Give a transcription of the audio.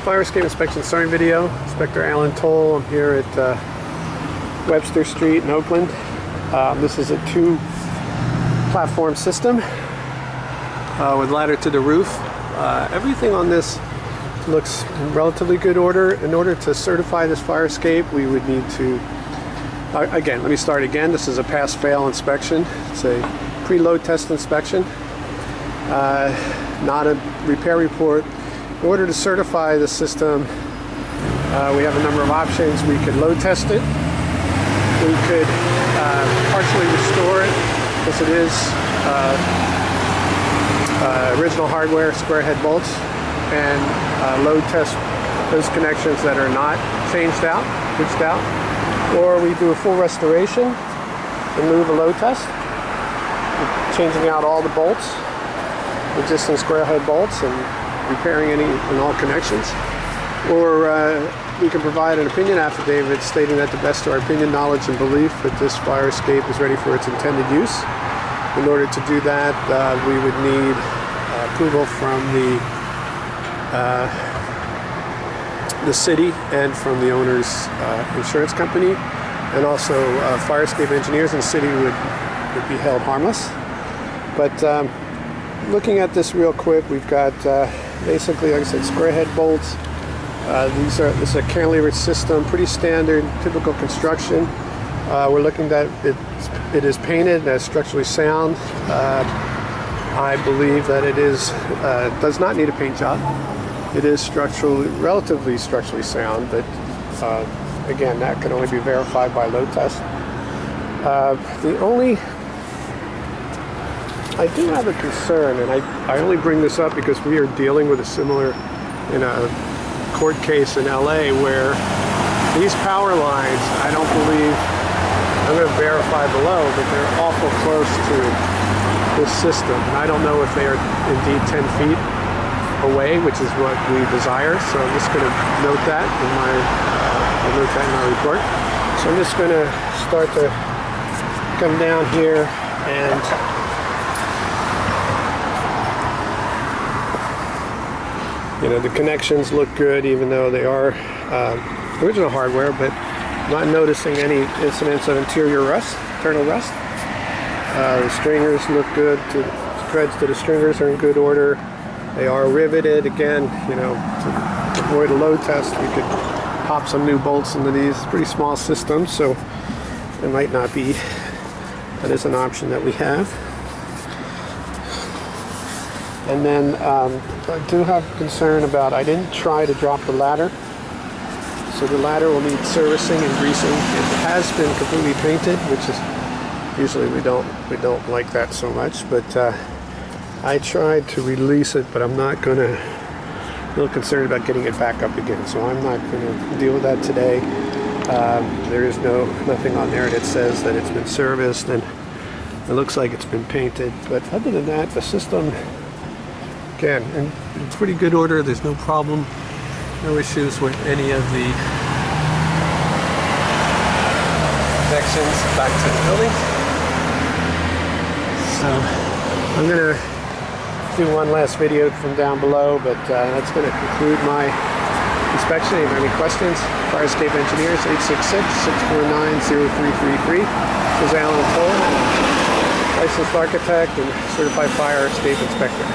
fire escape inspection summary video. Inspector Alan Toll. I'm here at Webster Street in Oakland. This is a 2-platform system with ladder to the roof. Everything on this looks in relatively good order. In order to certify this fire escape, we would need to, again, let me start again. This is a pass-fail inspection. It's a pre-load test inspection, not a repair report. In order to certify the system, we have a number of options. We could load test it. We could partially restore it, because it is original hardware, square head bolts, and load test those connections that are not changed out, switched out. Or we do a full restoration in lieu of a load test, changing out all the bolts, existing square head bolts, and repairing any and all connections. Or we can provide an opinion affidavit stating that, to the best of our opinion, knowledge, and belief, that this fire escape is ready for its intended use. In order to do that, we would need approval from the city and from the owner's insurance company, and also fire escape engineers in the city would be held harmless. But looking at this real quick, we've got basically, like I said, square head bolts. This is a cantilever system, pretty standard, typical construction. We're looking at it is painted as structurally sound. I believe that it does not need a paint job. It is relatively structurally sound, but again, that can only be verified by load test. I do have a concern, and I only bring this up because we are dealing with a similar, in a court case in LA, where these power lines, I don't believe, I'm going to verify below, but they're awful close to this system. And I don't know if they are indeed 10 feet away, which is what we desire. So I'm just going to note that in I'll note that in my report. So I'm just going to start to come down here, and the connections look good, even though they are original hardware, but not noticing any incidents of interior rust, internal rust. The stringers look good. The threads to the stringers are in good order. They are riveted. Again, to avoid a load test, we could pop some new bolts into these. It's a pretty small system, so it might not be. That is an option that we have. And then I do have concern about, I didn't try to drop the ladder. So the ladder will need servicing and greasing. It has been completely painted, which is usually we don't like that so much. But I tried to release it, but I'm not gonna. A little concerned about getting it back up again, so I'm not gonna deal with that today. There is nothing on there that says that it's been serviced, and it looks like it's been painted. But other than that, the system, again, in pretty good order. There's no problem, no issues with any of the connections back to the building. So I'm going to do one last video from down below, but that's going to conclude my inspection. If you have any questions, Fire Escape Engineers, 866-649-0333. This is Alan Toll, licensed architect and certified fire escape inspector.